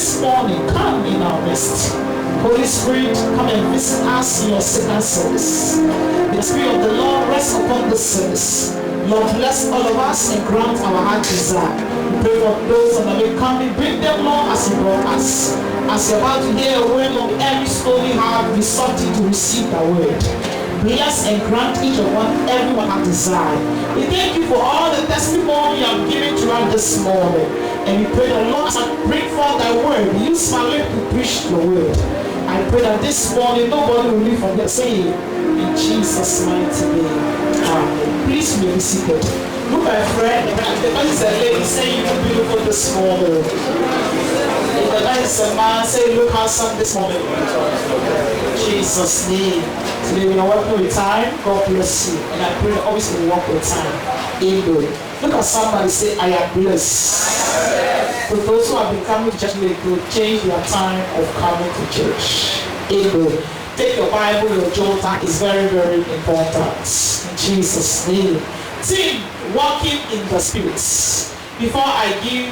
this morning, come in our midst. Holy Spirit, come and visit us in your second service. The Spirit of the Lord rest upon this service. Lord, bless all of us and grant our heart desire. We pray for those that may come and bring them, Lord, as you brought us. As you're about to hear a word of every stony heart, be something to receive the word. Bless and grant each of one, everyone has desire. We thank you for all the testimony you have given to us this morning. And we pray that, Lord, as I bring forth thy word, use my lips to preach the word. I pray that this morning nobody will leave from the same. In Jesus' mighty name. Amen. Please be seated. Look, my friend, the man is a lady saying you look beautiful this morning. If the man is a man, say look handsome this morning. In Jesus' name. Today we are working with time. God bless you. And I pray that always we walk with time. Amen. Look at somebody, say I am blessed. For those who have been coming to church, they could change their time of coming to church. Amen. Take your Bible, your journal is very, very important. In Jesus' name. Team, walking in the spirits. Before I give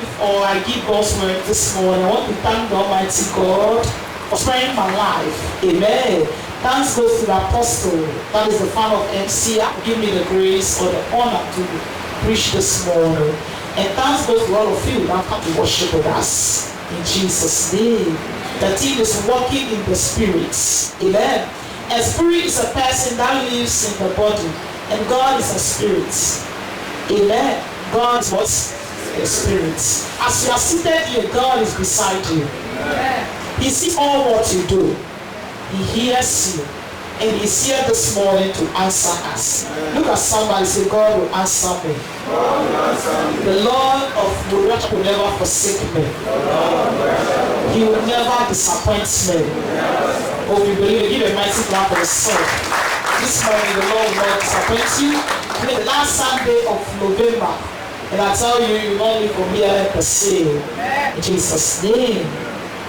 God's word this morning, I want to thank the Almighty God for sparing my life. Amen. Thanks goes to the apostle, that is the founder of MCA, give me the grace or the honor to preach this morning. And thanks goes to all of you that come to worship with us. In Jesus' name. The team is walking in the spirits. Amen. A spirit is a person that lives in the body. And God is a spirit. Amen. God is what? A spirit. As you are seated here, God is beside you. He sees all what you do. He hears you. And he's here this morning to answer us. Look at somebody and say, God will answer me. The Lord of Muriacha will never forsake me. He will never disappoint me. Oh, we believe, give a mighty clap for yourself. This morning the Lord will not disappoint you. Today, the last Sunday of November. And I tell you, you will not live from here per se. In Jesus' name.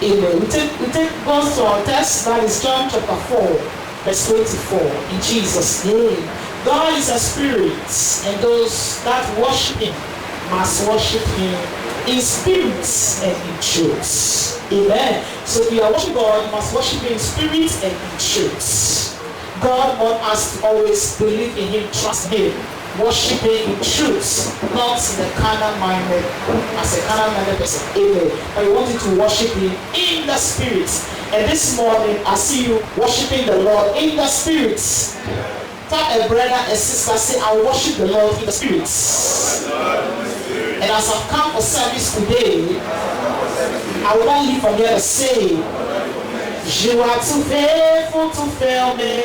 Amen. We take God's to our text, that is John chapter 4, verse 24. In Jesus' name. God is a spirit, and those that worship him must worship him in spirit and in truth. Amen. So if you are worshiping God, you must worship him in spirit and in truth. God wants us to always believe in him, trust him, worship him in truth, not in the carnal-minded, as a carnal-minded person. Amen. But we want you to worship him in the spirit. And this morning, I see you worshiping the Lord in the spirit. Tell a brother and sister, say, I worship the Lord in the spirit. And as I've come for service today, I will not leave from here to say, you are too faithful to fail me.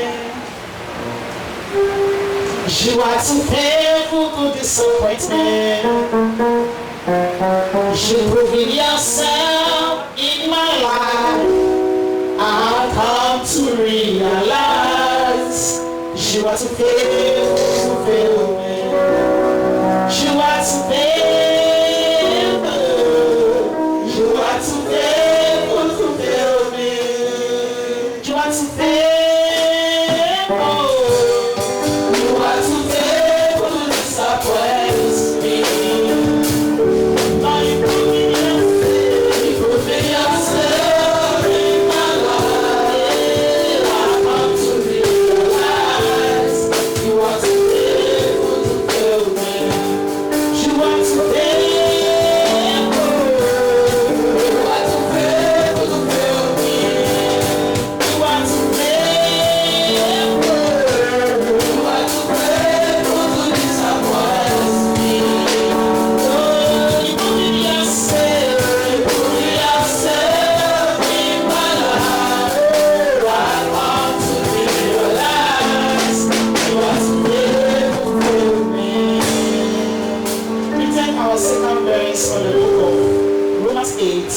You are too faithful to disappoint me. You proving yourself in my life. I've come to realize you are too faithful to fail me. You are too faithful. You are too faithful to fail me. You are too faithful.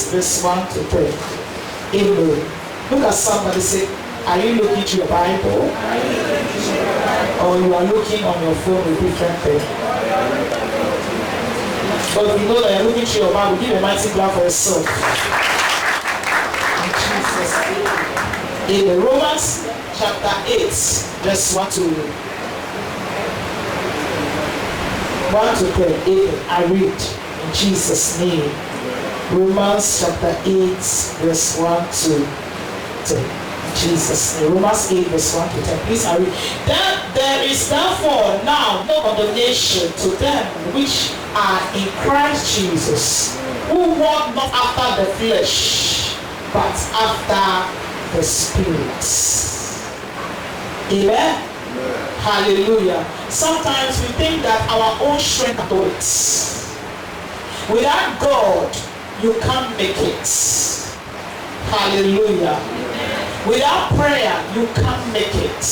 Verse 1 to 3. Amen. Look at somebody, say, are you looking to your Bible? Or you are looking on your phone with different thing? But if you know that you're looking to your Bible, give a mighty clap for yourself. In Jesus' name. In Romans chapter 8, verse 1 to 3. Amen. I read in Jesus' name. Romans chapter 8, verse 1 to 10. Jesus. Romans 8, verse 1 to 10. Please I read. That there is therefore now no condemnation to them which are in Christ Jesus, who walk not after the flesh, but after the Spirit. Amen? Amen. Hallelujah. Sometimes we think that our own strength can do it. Without God, you can't make it. Hallelujah. Amen. Without prayer, you can't make it.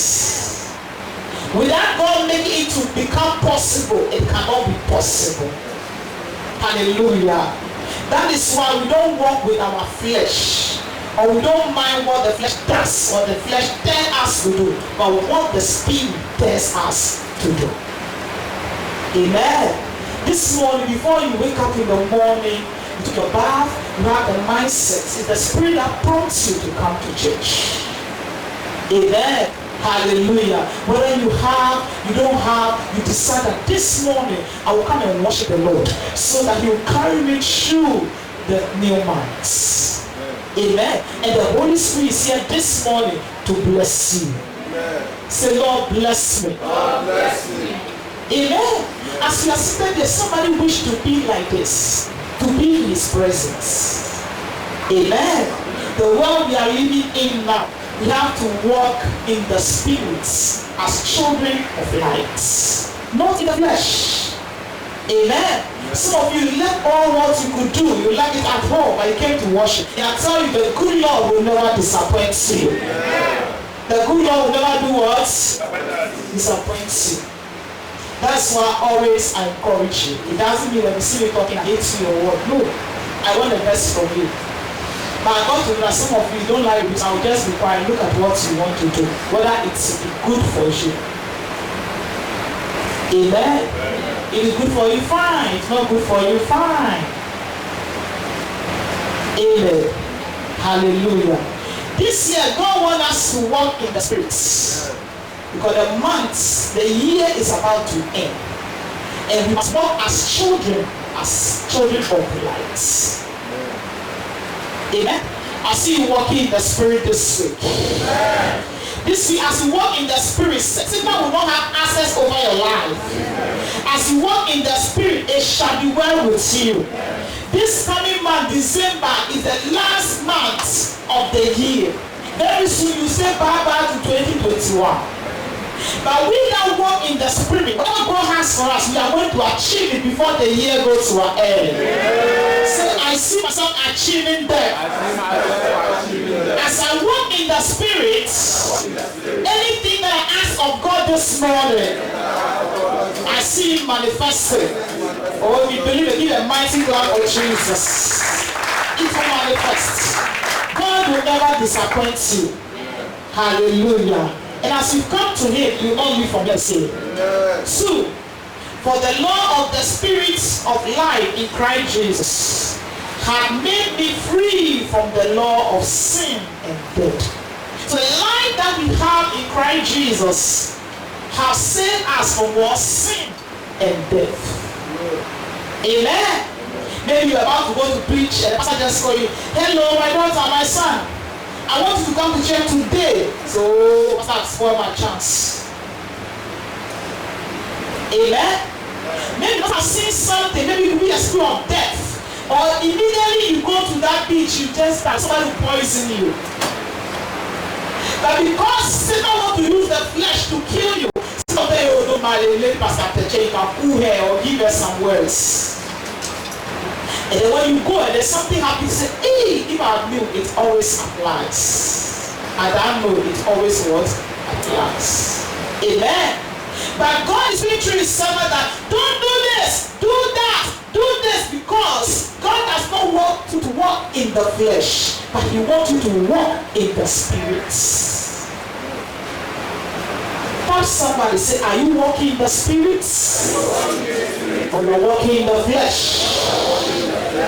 Without God making it to become possible, it cannot be possible. Hallelujah. That is why we don't walk with our flesh, or we don't mind what the flesh does, or the flesh tells us to do, but what the Spirit tells us to do. Amen. This morning, before you wake up in the morning, you took a bath, you have the mindset. It's the Spirit that prompts you to come to church. Amen. Hallelujah. Whether you have, you don't have, you decide that this morning I will come and worship the Lord, so that He will carry me through the new months. Amen. And the Holy Spirit is here this morning to bless you. Amen. Say, Lord, bless me. Lord, bless me. Amen. As you are seated there, somebody wish to be like this, to be in His presence. Amen. The world we are living in now, we have to walk in the Spirit as children of light, not in the flesh. Amen. Some of you left all what you could do. You left it at home, but you came to worship. And I tell you, the good Lord will never disappoint you. The good Lord will never do what? Disappoint you. That's why always I encourage you. It doesn't mean when you see me talking, I hate you or what. No, I want the best from you. But I got to know that some of you don't like it. I will just require, look at what you want to do, whether it's good for you. Amen. It is good for you, fine. It's not good for you, fine. Amen. Hallelujah. This year, God wants us to walk in the Spirit. Because the year is about to end. And we must walk as children of light. Amen. I see you walking in the Spirit this week. This week, as you walk in the Spirit, Satan will not have access over your life. As you walk in the Spirit, it shall be well with you. This coming month, December, is the last month of the year. Very soon you say bye-bye to 2021. But we that walk in the Spirit, whatever God has for us, we are going to achieve it before the year goes to an end. So I see myself achieving that. As I walk in the Spirit, anything that I ask of God this morning, I see Him manifesting. Oh, we believe it, give a mighty God for Jesus. It will manifest. God will never disappoint you. Hallelujah. And as you come to Him, you will not live from your sin. 2. For the law of the Spirit of life in Christ Jesus had made me free from the law of sin and death. So the life that we have in Christ Jesus has saved us from what? Sin and death. Amen. Maybe you're about to go to preach and the pastor just call you, hello, my daughter, my son. I want you to come to church today. So, pastor has spoiled my chance. Amen. Maybe because I've seen something, maybe it could be a spirit of death. Or immediately you go to that beach, you just start, somebody will poison you. But because Satan wants to use the flesh to kill you, some of them will don't marry, let Pastor Teche, you can pull her or give her some words. And then when you go and there's something happens, you say, hey, if I knew, it always applies. And I know it always what? Applies. Amen. But God is really through His servant that don't do this, do that, do this, because God does not want you to walk in the flesh, but He wants you to walk in the Spirit. Touch somebody, say, are you walking in the Spirit? Or you're walking in the flesh?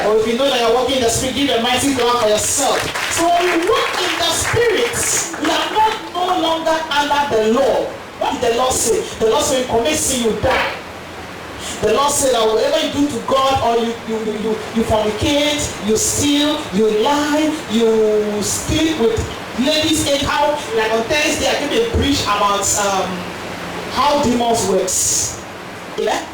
Or if you know that you're walking in the Spirit, give a mighty clap for yourself. So when we walk in the Spirit, we are not no longer under the law. What did the Lord say? The Lord said, commit sin, you die. The Lord said that whatever you do to God, or you fornicate, you steal, you lie, you sleep with ladies anyhow. Like on Thursday, I gave a preach about how demons works. Yeah?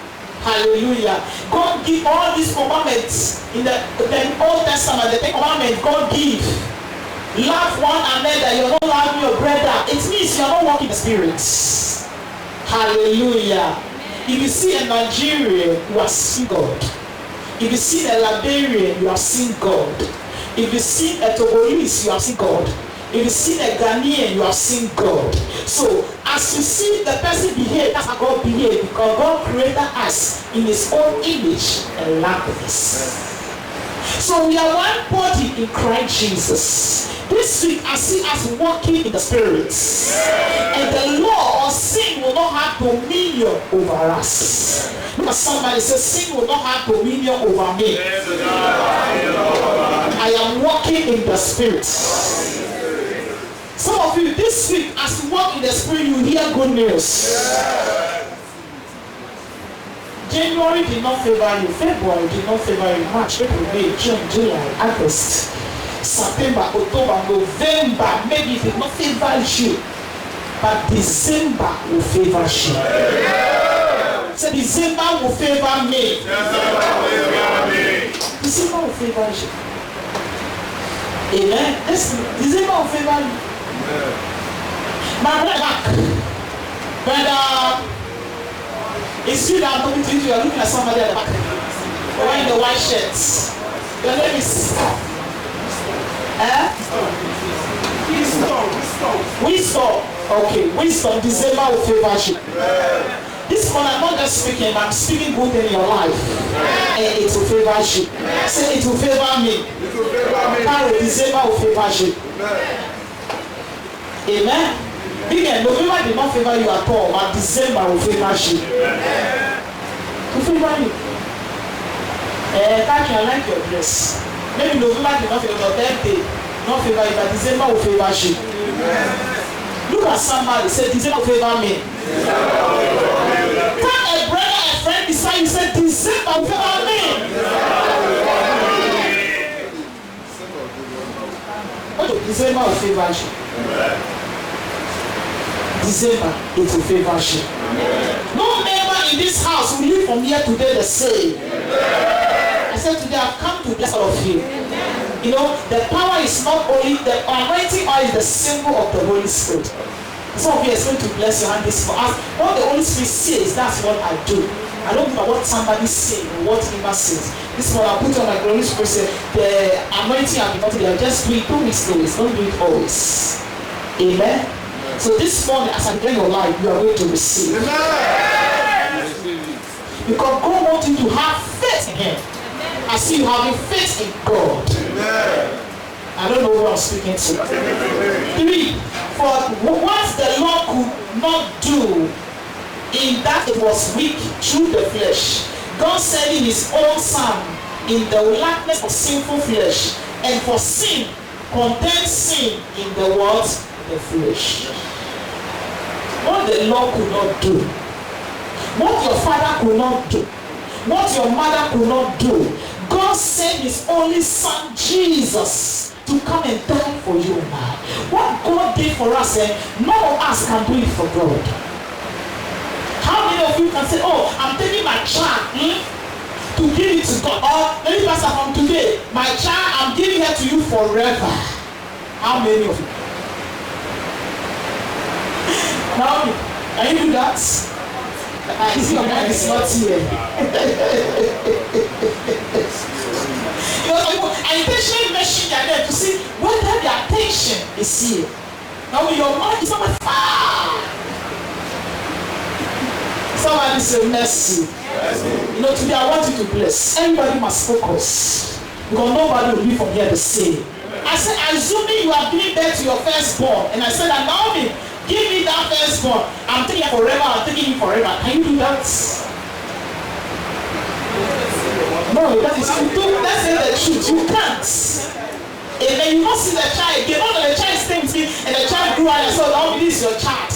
Hallelujah. God give all these commandments in the Old Testament, the 10 commandments God give. Love one another, you're not loving your brother. It means you're not walking the spirits. Hallelujah. If you see a Nigerian, you are seeing God. If you see a Liberian, you are seeing God. If you see a Togolese, you are seeing God. If you see a Ghanaian, you are seeing God. So, as you see the person behave, that's how God behave, because God created us in His own image and likeness. So we are one body in Christ Jesus. This week I see us walking in the spirits. And the law of sin will not have dominion over us. Look at somebody say, sin will not have dominion over me. I am walking in the spirit. Some of you this week as you walk in the spirit, you hear good news. January did not favor you, February did not favor you, March, April, May, June, July, August, September, October, November, maybe it did not favor you, but December will favor you. So December will favor me. December will favor you. Amen. December will favor you. My brother, it's you that I'm talking to you. You are looking at somebody at the back. Wearing the white shirts. Your name is Wisdom. Okay, Wisdom. December will favor you. This one I'm not just speaking, I'm speaking good in your life. And it will favor you. Say it will favor me. Carol, December will favor you. Amen. Again, November did not favor you at all, but December will favor you. Will favor you. Catch you, I like your dress. Maybe November did not favor your birthday, not favor you, but December will favor you. Look at somebody, say December will favor me. Tell a brother, a friend beside you, say December will favor me. December will favor you. December, it will favor you. No member in this house will live from here today the same. I said today I've come to bless all of you. You know, the power is not only, the anointing oil is the symbol of the Holy Spirit. Some of you are going to bless your hand this for us. What the Holy Spirit says, that's what I do. I don't know what somebody says or what Eva says. This is what I put on my glory spirit. The anointing I've been talking about, just do it 2 weeks always, don't do it always. Amen. So this morning, as I begin your life, you are going to receive. Amen. Because God wants you to have faith in Him. I see you having faith in God. Amen. I don't know who I'm speaking to. 3. For what the Lord could not do, in that it was weak through the flesh, God sending His own Son in the likeness of sinful flesh, and for sin, condemned sin in the world, the flesh. What the Lord could not do, what your father could not do, what your mother could not do, God sent His only Son Jesus to come and die for you and I. What God did for us, none of us can do it for God. How many of you can say, oh, I'm taking my child to give it to God? Or maybe Pastor, from today, my child, I'm giving her to you forever. How many of you? Now, can you do that? I see your mind is not here. I intentionally mention their name to see whether their attention is here. Now, your mind is not far. Somebody say mercy. You know, today I want you to bless. Everybody must focus. Because nobody will be from here the same. I said, assuming you are giving birth to your firstborn, and I said, Naomi, give me that firstborn. I'm taking it forever. I'm taking it forever. Can you do that? No, that is let's say the truth. You can't. And then you not see the child again. Not that the child is staying with me, and the child grew out and said, Naomi, this is your child.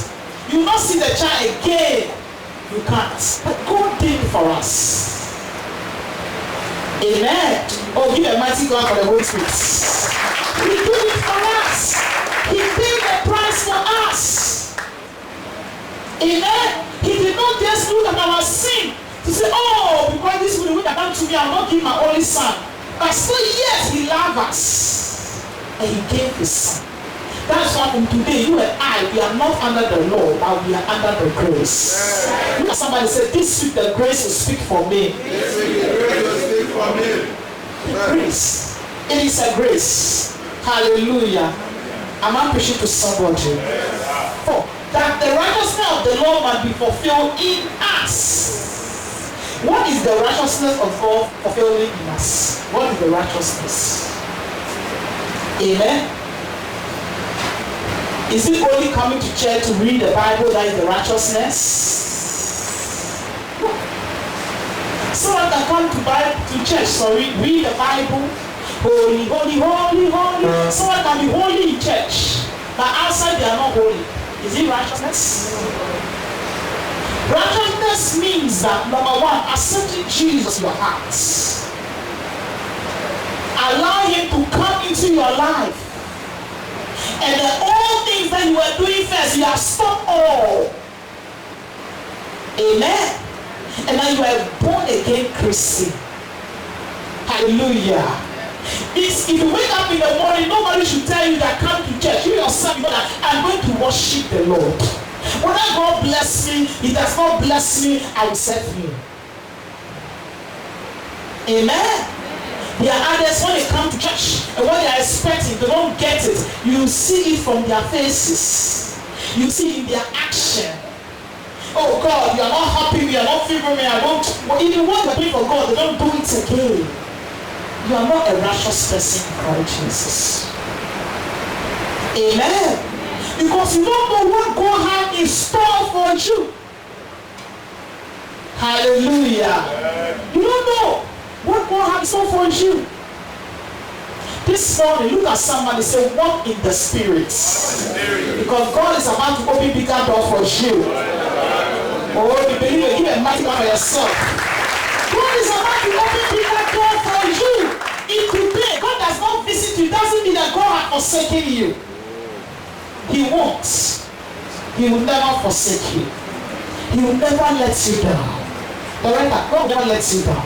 You not see the child again. You can't. But God did it for us. Amen. Oh, give a mighty God for the Holy Spirit. He did it for us. He paid the price for us. Amen. He did not just look at our sin to say, oh, because this will have done to me, I'll not give my only son. But still, yes, he loved us. And he gave his son. That's why from today, you and I, we are not under the law, but we are under the grace. Look at somebody say, this week the grace will speak for me. This week the grace will speak for me. The grace. It is a grace. Hallelujah. Am I preaching to somebody? Oh, that the righteousness of the Lord might be fulfilled in us. What is the righteousness of God fulfilling in us? What is the righteousness? Amen. Is it only coming to church to read the Bible that is the righteousness? No. Someone can come to church, read the Bible, holy, holy, holy, holy. Someone can be holy in church, but outside they are not holy. Is it righteousness? Righteousness means that, number one, accepting Jesus in your heart. Allow him to come into your life. And the all things that you were doing first, you have stopped all. Amen. And now you are born again Christian. Hallelujah. If you wake up in the morning, nobody should tell you that come to church. You yourself know that I'm going to worship the Lord. Whether God bless me, he does not bless me, I will serve him. Amen. There are others when they come to church and what they are expecting, they don't get it. You see it from their faces. You see it in their action. Oh God, you are not happy, you are not favoring me, I don't. But even what you are doing for God, they don't do it again. You are not a righteous person in Christ Jesus. Amen. Because you don't know what God has in store for you. Hallelujah. You don't know what God has in store for you. This morning, look at somebody and say, walk in the Spirit. Because God is about to open bigger door for you. Oh, you believe it, give a mighty one for yourself. God is about to open bigger door for you. If today God does not visit you, doesn't mean that God has forsaken you. He won't. He will never forsake you. He will never let you down. God will never let you down.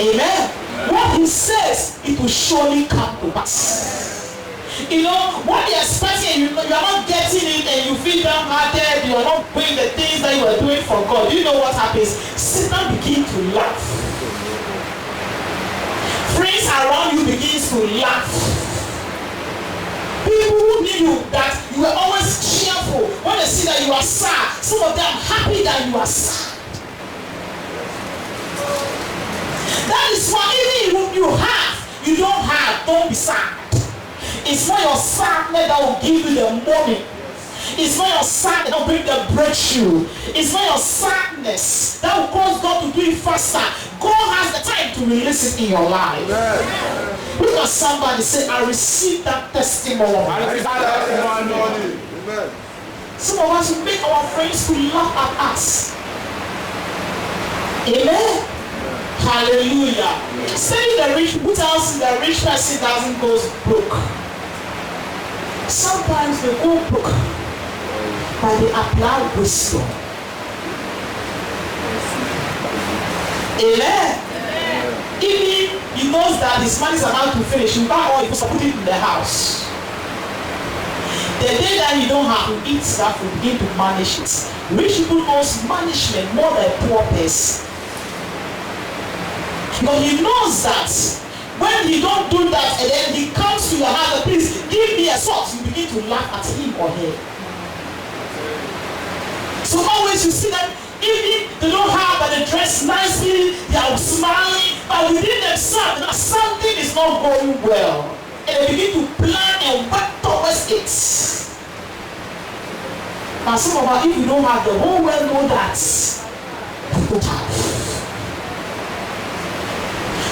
Amen. What he says, it will surely come to pass. You know, what you're expecting, you are not getting it and you feel downhearted, you are not doing the things that you are doing for God. You know what happens? Satan begins to laugh. Friends around you begins to laugh. People who knew that you were always cheerful, when they see that you are sad, some of them happy that you are sad. That is why even if you have, you don't have, don't be sad. It's not your sadness that will give you the money. It's not your sadness that will bring the breakthrough. It's not your sadness that will cause God to do it faster. God has the time to release it in your life. Look at somebody say, I received that testimony. Amen. Some of us will make our friends to laugh at us. Amen. Hallelujah. Saying the rich, who tells the rich person doesn't go broke? Sometimes they go broke, but they apply wisdom. Amen. Even he knows that his money is about to finish, he buy all he put it in the house. The day that you don't have to eat stuff, you begin to manage it. Rich people knows management more than poor person. But he knows that when he don't do that and then he comes to your house, please give me a salt, you begin to laugh at him or her. So always you see that even they don't have but they dress nicely, they are smiling, but within themselves that something is not going well. And they begin to plan and work towards it. Now some of us, if you don't have, the whole world know that you don't have.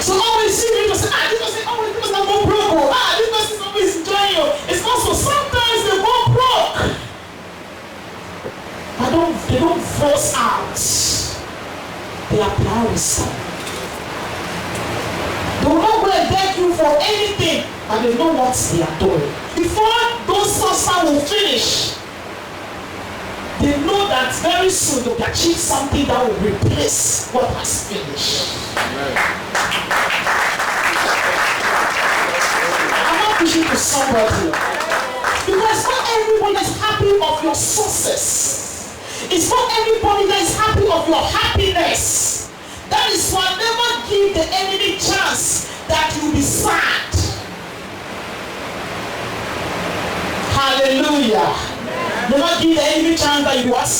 So always see people say, this person always this person go broke. This person is always enjoying you. It's also sometimes they go broke. But they don't force out. they are doing. Before those husbands will finish, they know that very soon they will achieve something that will replace what has finished. I'm not pushing to somebody. Because not everybody is happy of your success. It's not everybody that is happy of your happiness. That is why never give the enemy chance that you will be sad. Hallelujah. Never give the enemy chance that you was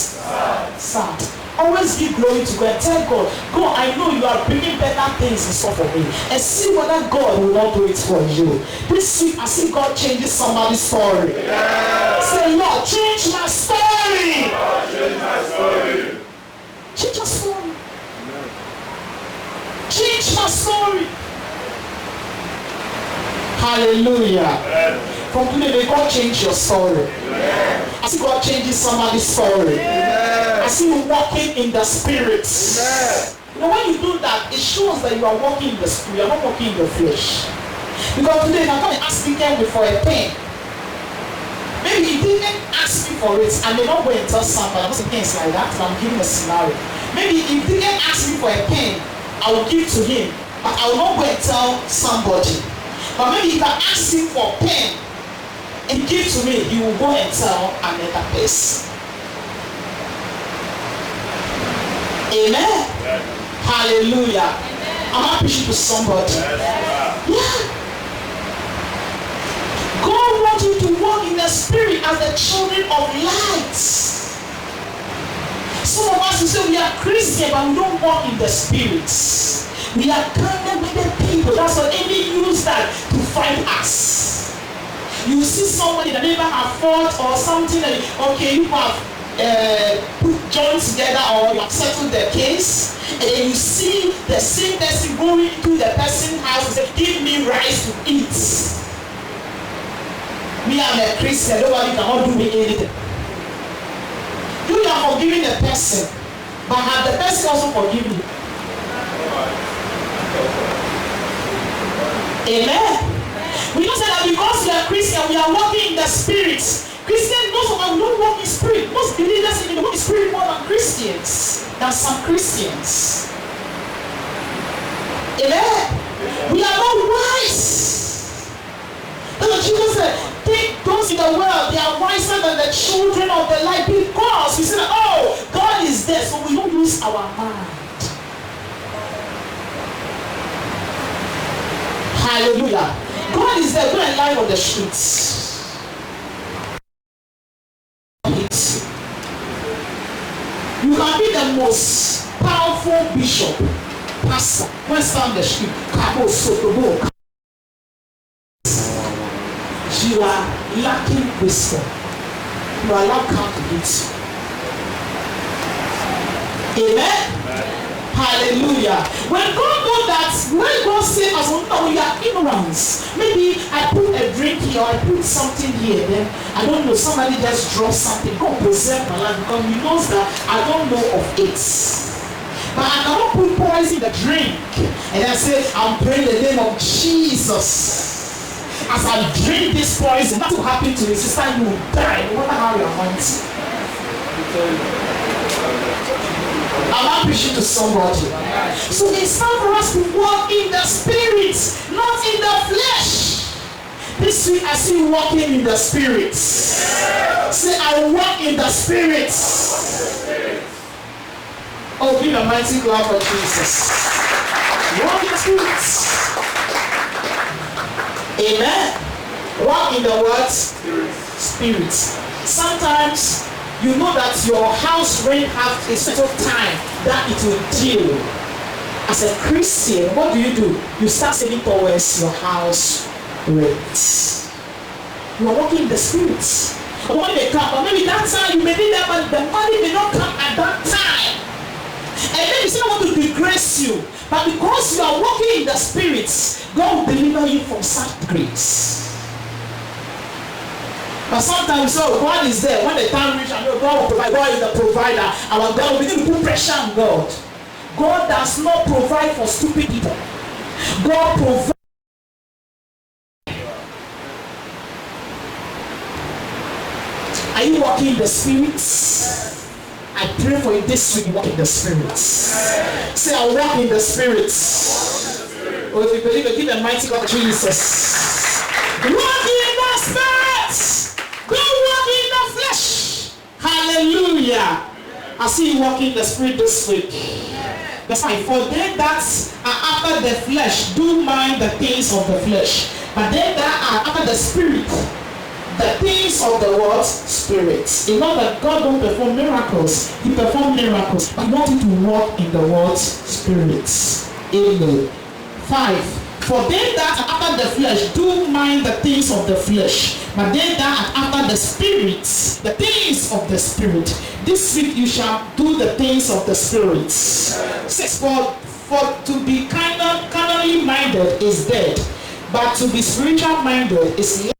sad. Always give glory to God. Tell God, God, I know you are bringing better things in store for me. And see whether God will not do it for you. This week, I see God changes somebody's story. Say, Lord, change my story. Lord, change my story. Change my story. Change my story. Hallelujah. From today, may God change your story. I see God changes somebody's story. I see you walking in the spirit. You know, when you do that, it shows that you are walking in the spirit. You are not walking in the flesh. Because today, if I come and ask Ken for a pen, maybe he didn't ask me for it, and they don't go and tell somebody. Because again, it's like that. So I'm giving a scenario. Maybe if he didn't ask me for a pen, I will give to him, but I will not go and tell somebody. But maybe if I ask him for a pen and give to me, he will go and tell another person. Amen. Hallelujah. I'm not preaching to somebody. Yeah. God wants you to walk in the spirit as the children of light. Some of us, we say we are Christian, but we don't walk in the spirit. We are condemned people. That's what enemy use that to fight us. You see somebody that never have fought or something, and okay, you have put joints together or you have settled the case, and then you see the same person going into the person's house and say, give me rice to eat. Me, I'm a Christian, nobody cannot do me anything. You are forgiving the person, but have the person also forgiven you? Amen. We don't say that because we are Christian, we are walking in the spirit. Christians, most of us don't walk in spirit. Most believers in the Holy Spirit more than Christians. Than some Christians. Amen. We are not wise. That's what Jesus said. Take those in the world, they are wiser than the children of the light, because we say that, oh, God is there, so we don't use our mind. Hallelujah. God is there. Go and lie on the streets. You can be the most powerful bishop, pastor, when stand on the street, Kabo Sotobo. You are lacking wisdom. You are not come to it. Amen. Hallelujah. When God knows that, when God says, as we know, we are ignorance. Maybe I put a drink here, or I put something here, then I don't know, somebody just dropped something. God preserve my life because He knows that I don't know of it. But I cannot put poison in the drink and I say, I'm praying the name of Jesus. As I drink this poison, that will happen to you. Sister, you will die. No matter how you are anointed. I'm not preaching to somebody. So it's time for us to walk in the spirit, not in the flesh. This week I see you walking in the spirit. Say, I walk in the spirit. Oh, give a mighty clap for Jesus. Walk in the spirit. Amen. Walk in the what? Spirit. Sometimes you know that your house rent have a certain time that it will deal. As a Christian, what do? You start saving towards your house rent. You are walking in the spirit. The money may come, but maybe that time you may need that money. The money may not come at that time. And maybe someone want to disgrace you. But because you are walking in the spirit, God will deliver you from such grace. But sometimes, oh, God is there. When the time reaches, I know God will provide. God is the provider. Our God will begin to put pressure on God. God does not provide for stupid people. God provides. Are you walking in the Spirit? I pray for you this week, walk in the Spirit. Say, I walk in the Spirit. Or if you believe it, give the mighty God Jesus. Walk in the Spirit. Don't walk in the flesh. Hallelujah. I see you walking in the Spirit this week. That's fine. For they that are after the flesh do mind the things of the flesh. But they that are after the Spirit, the things of the world, Spirit. You know that God don't perform miracles. He performs miracles. But He wants you to walk in the world, Spirit. Amen. 5. For they that are after the flesh do mind the things of the flesh. But they that are after the Spirit, the things of the Spirit. This week you shall do the things of the Spirit. 6. For to be carnally minded is dead, but to be spiritual minded is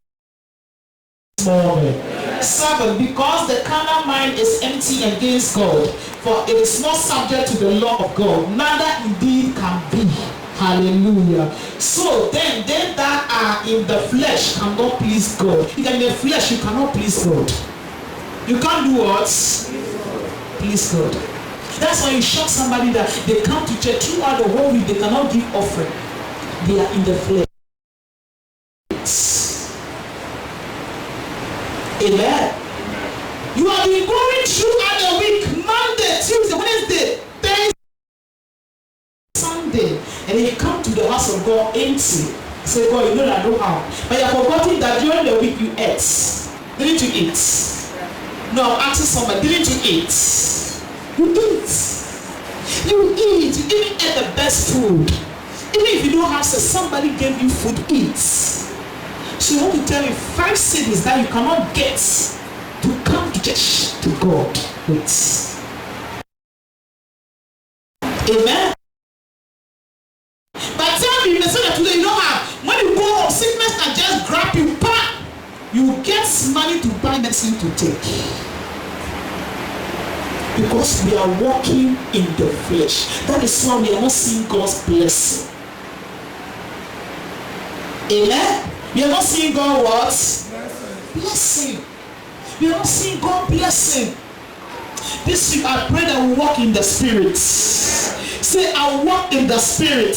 morning. 7. Because the carnal mind is empty against God, for it is not subject to the law of God, neither indeed can be. Hallelujah. So then they that are in the flesh cannot please God. If you're in the flesh, you cannot please God. You can't do what? Please God. That's why you shock somebody that they come to church throughout the whole week, they cannot give offering. They are in the flesh. Amen. You have been going throughout the week, Monday, Tuesday, Wednesday, Thursday, Sunday, and then you come to the house of God empty. Say, God, you know that I don't have. But you have forgotten that during the week you ate. Didn't you eat? No, I'm asking somebody, didn't you eat? You eat. You eat. You even ate the best food. Even if you don't have sex, somebody gave you food, eat. So I want to tell you 5 cities that you cannot get to come to church to God with. Amen. But tell me, the say that today you don't have. When you go home, sickness can just grab you, back. You get money to buy medicine to take. Because we are walking in the flesh. That is why we are not seeing God's blessing. Amen. We are not seeing God what? Blessing. We are not seeing God blessing. This week I pray that we walk in the Spirit. Say, I walk in the Spirit.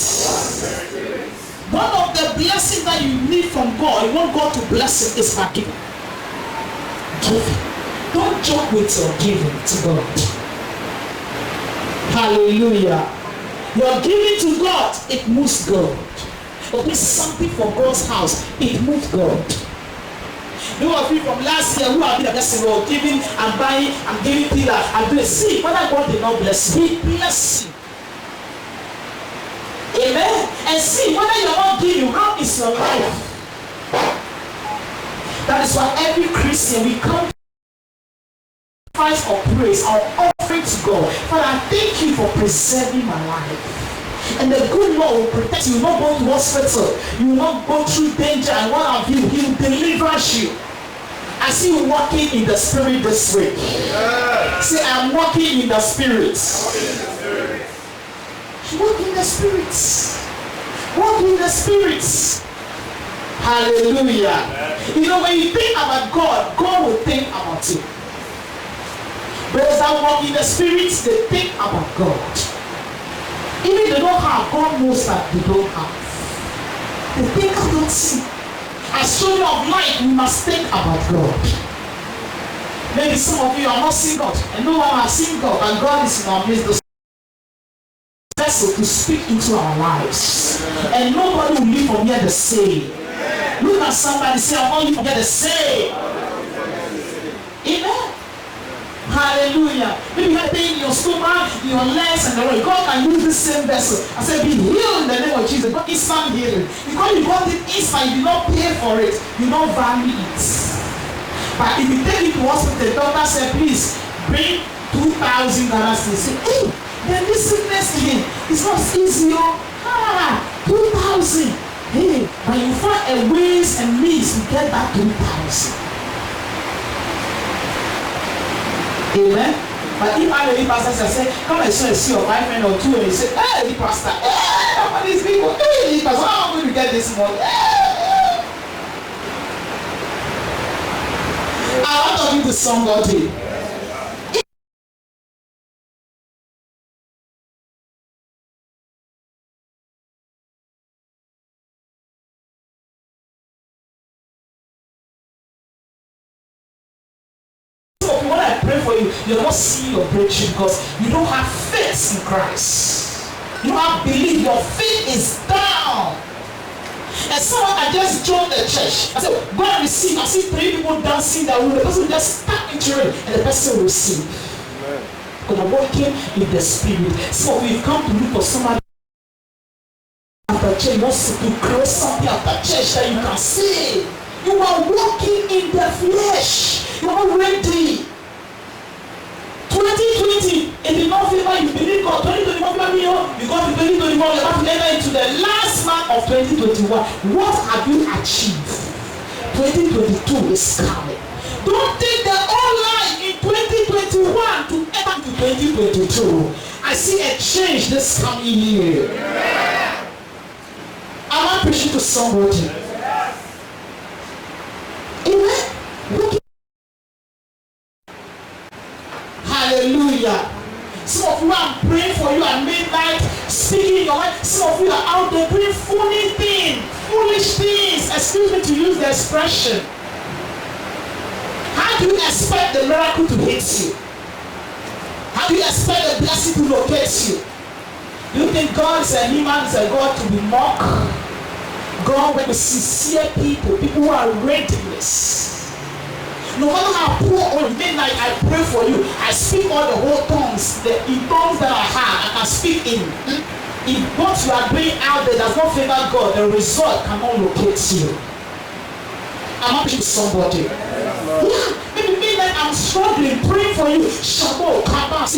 One of the blessings that you need from God, you want God to bless it, is by giving. Giving. Don't joke with your giving to God. Hallelujah. Your giving to God, it moves God. But this is something for God's house. It moves God. There were people from last year who have been a blessing, Lord, giving and buying and giving pillar and doing. See, whether God did not bless you, He bless you. Amen. And see, whether you're not giving, how is your life? That is why every Christian, we come to sacrifice or praise, our offering to God. Father, I thank you for preserving my life. And the good Lord will protect you. You will not go to hospital. You will not go through danger. And what have you? He will deliver you. I see you walking in the Spirit this week. Yeah. Say, I'm walking in the Spirit. Walk in the Spirit. Walk in the Spirit. Hallelujah. Yeah. You know, when you think about God, God will think about you. Those that walk in the Spirit, they think about God. Even if they don't have, God knows that they don't have. They think about sin. As children of light, we must think about God. Maybe some of you are not seeing God, and no one has seen God, and God is in our midst, the vessel to speak into our lives. And nobody will leave from here the same. Look at somebody, say, I want you to get the same. Amen. Hallelujah. Maybe you have pain in your stomach, in your legs, and the way. God can use this same vessel. I said, be healed in the name of Jesus. God is instant healing. Because you got it inside, you don't pay for it. You don't value it. But if you take it to hospital, the doctor said, please bring 2,000 dollars. They say, hey, then this sickness again. It's not easy. 2,000. Hey, but you find a ways and means to get that 2,000. Amen. But if I the pastor say, come and see your friend or two, and he say, hey, the pastor, hey, what these people, hey, pastor, how am I going to get this money? Hey. A lot of to somebody. When I pray for you, you're not seeing your breakthrough because you don't have faith in Christ. You don't have belief. Your faith is down. And someone I just joined the church. I said, go and receive. I see 3 people dancing that room. The person will just step into it and the person will receive. Because I'm working in the spirit. So we've come to look for somebody after church. Wants to create something after church that you can see. You are walking in the flesh. You are ready. 2020, it did not favor you. Believe God. 2021 favor me. You got to 2021. You have to enter into the last month of 2021. What have you achieved? 2022 is coming. Don't take the whole life in 2021 to enter into 2022. I see a change this coming year. Am I preaching to somebody? Amen. Hallelujah. Some of you are praying for you and midnight, speaking your life. Some of you are out there doing foolish things. Excuse me to use the expression. How do you expect the miracle to hit you? How do you expect the blessing to locate you? Do you think God is a human, is a God to be mocked? God with sincere people who are readiness. No matter how poor or midnight I pray for you, I speak all the whole tongues, the tongues that I have, I can speak in. If what you are doing out there does not favor God, the result cannot locate you. I'm preaching to somebody. Yeah, maybe midnight I'm struggling, praying for you. Shabo, Kaba,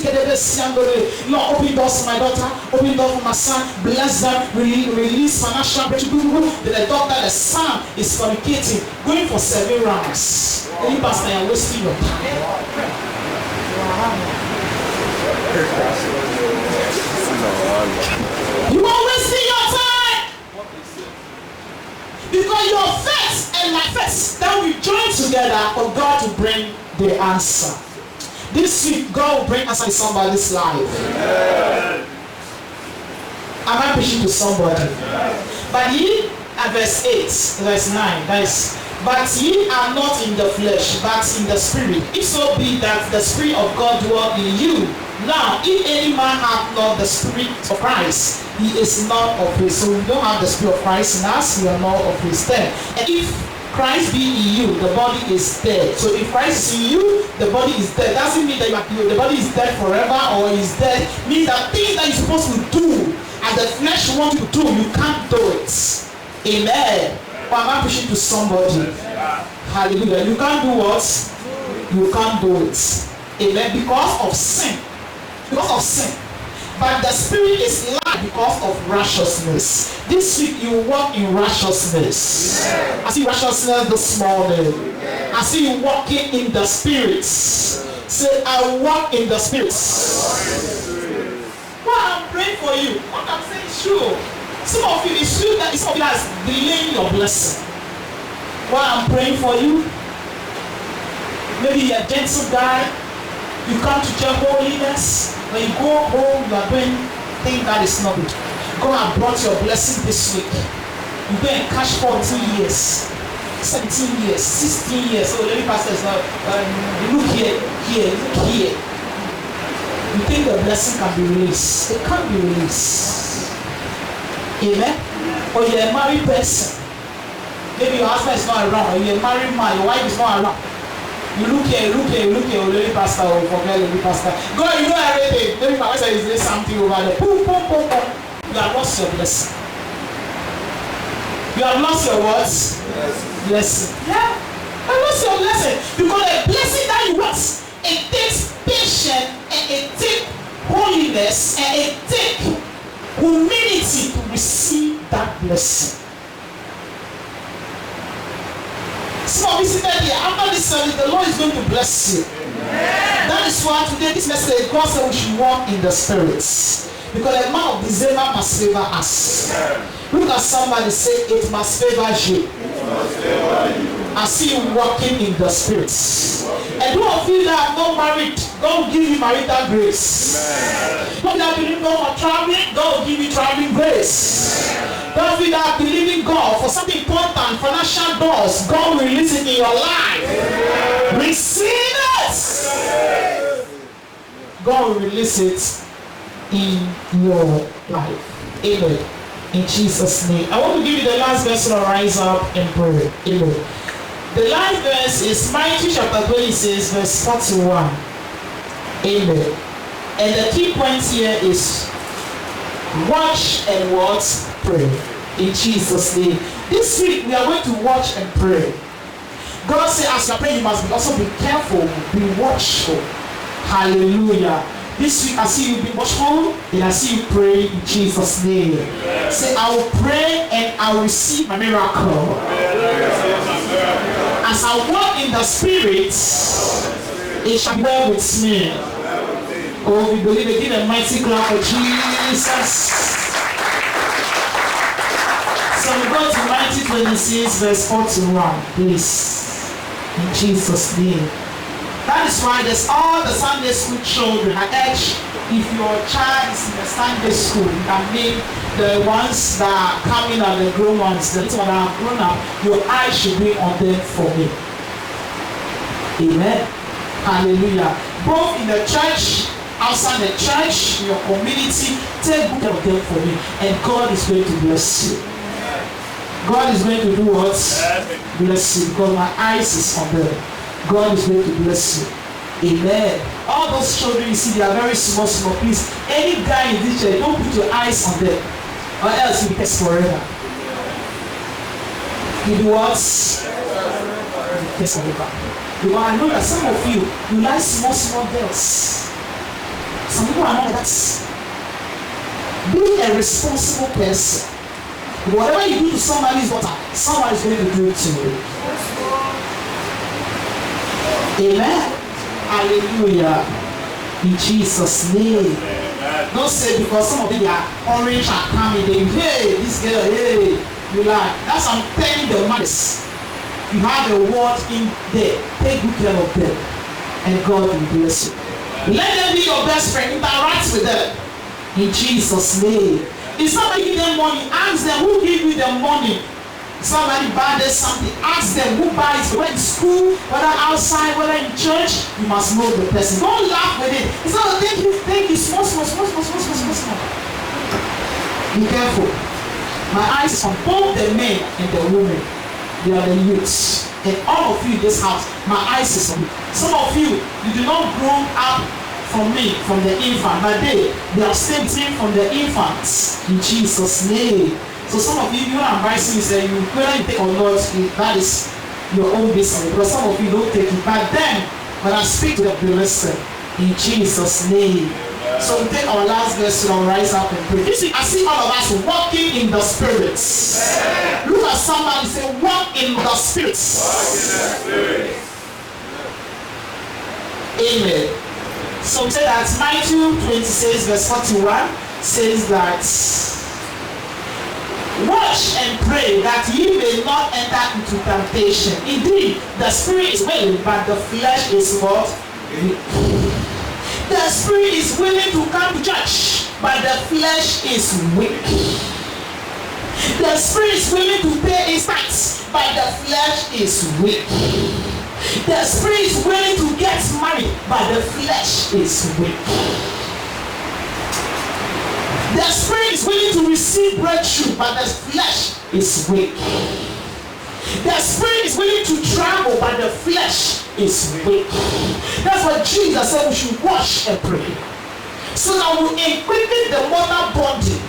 Lord, open doors for my daughter, open doors for my son, bless them, release financial breakthrough. The doctor, the son is fornicating, going for 7 rounds. You pastor, you're wasting your time. You are wasting your time. Because your faith and my faith that we join together for God to bring the answer. This week, God will bring answer to somebody's life. Am I preaching to somebody? But ye, at verse 8, verse 9, that is, but ye are not in the flesh, but in the spirit. If so be that the spirit of God dwell in you. Now, if any man hath not the spirit of Christ, he is not of his. So we don't have the spirit of Christ in us, we are not of his dead. And if Christ be in you, the body is dead. So if Christ is in you, the body is dead. Doesn't mean that the body is dead forever or is dead. It means that things that you're supposed to do, and the flesh wants you to do, you can't do it. Amen. But I'm preaching to somebody. Hallelujah. You can't do what? You can't do it. Amen. Because of sin. Because of sin. But the spirit is life because of righteousness. This week you walk in righteousness. I see righteousness this morning. I see you walking in the spirit. Say, I walk in the spirit. What I'm praying for you, what I'm saying is true. Some of you, it's true that some of you has delaying your blessing. What I'm praying for you, maybe you're a gentle guy, you come to church holiness, when you go home, you are doing things that is not good. God has brought your blessing this week. You go and catch 14 years, 17 years, 16 years. So let me pass this now. Look here, look here. You think the blessing can be released? It can't be released. Amen? Or you're a married person. Maybe your husband is not around, or you're a married man, your wife is not around. You look here, lady pastor, or forget lady pastor. Go, you know everything. Maybe my wife is doing something over there. Boom, boom, boom, boom. You have lost your blessing. You have lost your what? Blessing. Yeah. You have lost your blessing. Because the blessing that you want, it takes patience, and it takes holiness, and it takes humility to receive that blessing. Some of you sit there, after this service, the Lord is going to bless you. Amen. That is why today this message, God said we should walk in the spirits. Because the month of December must favor us. Amen. Look at somebody, say, it must favor you. It must favor you. I see you walking in the Spirit. And those of you that are not married, God will give you marital grace. Those that believe God for traveling, God will give you traveling grace. Those of you that are believing God for something important, financial doors, God will release it in your life. Receive it. God will release it in your life. Amen. In Jesus' name. I want to give you the last verse to rise up and pray. Amen. The last verse is Matthew chapter 26, verse 41. Amen. And the key point here is watch and what? Pray. In Jesus' name. This week we are going to watch and pray. God said as you are praying, you must also be careful, be watchful. Hallelujah. This week I see you be watchful and I see you pray in Jesus' name. Amen. Say, I will pray and I will receive my miracle. As I walk in the Spirit, it shall be well with me. Oh, we believe it. Give a mighty clap for Jesus. So we go to Matthew 26, verse 41, please. In Jesus' name. That is why there's all the Sunday school children. I urge, if your child is in the Sunday school, you can make the ones that are coming and the grown ones, the little ones that are grown up, your eyes should be on them for me. Amen. Hallelujah. Both in the church, outside the church, your community, take good care of them for me. And God is going to bless you. God is going to do what? Bless you. Because my eyes is on them. God is going to bless you. Amen. All those children you see, they are very small. Please, any guy in this church, don't put your eyes on them, or else you'll be cursed forever. You do what? You'll be cursed forever. Because I know that some of you like small girls. Some people are not that. Be a responsible person. Whatever you do to somebody's daughter, somebody is going to do it to you. Amen. Hallelujah. In Jesus' name. Amen. Don't say because some of them are orange are coming, they hey, this girl, hey, you like. That's I'm telling the mothers. You have a word in there. Take good care of them. And God will bless you. Let them be your best friend. Interact with them. In Jesus' name. If somebody give them money, ask them who give you the money. Somebody buy them something, ask them who buys it. Whether in school, whether outside, whether in church, you must know the person. Don't laugh with it. It's not thank you, small. Be careful. My eyes is on both the men and the women. They are the youths. And all of you in this house, my eyes is on you. Some of you do not grow up from me, from the infant. But they are still from the infants. In Jesus' name. So some of you are advising me say you whether you take or not, that is your own business. Because some of you don't take it. But then when I speak to them, they listen. In Jesus' name. So we take our last verse and rise up and pray. You see, I see all of us walking in the spirits. Look at somebody and say, walk in the spirits. Walk in the spirits. Amen. So we say that Matthew 26 verse 41 says that watch and pray that ye may not enter into temptation. Indeed, the spirit is willing, but the flesh is what? Weak. The spirit is willing to come to church, but the flesh is weak. The spirit is willing to pay his tithes, but the flesh is weak. The spirit is willing to get married, but the flesh is weak. The spirit is willing to receive breakthrough, but the flesh is weak. The spirit is willing to travel, but the flesh is weak. That's what Jesus said we should watch and pray. So that we equip the mortal body.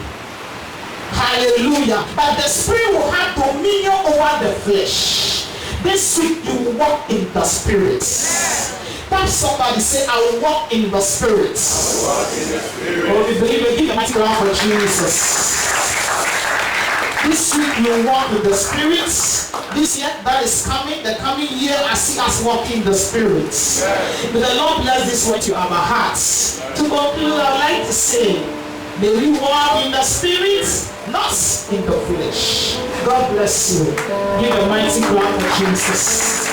Hallelujah. But the spirit will have dominion over the flesh. This week you will walk in the spirit. Tell somebody, say, I will walk in the spirit. Oh, we believe it. Give a mighty clap for Jesus. This week you will walk in the spirit. This year that is coming, the coming year, I see us walking in the spirit. May the Lord bless this word to our hearts. To conclude, I would like to say May we walk in the spirit, not in the flesh. God bless you. Give a mighty clap for Jesus.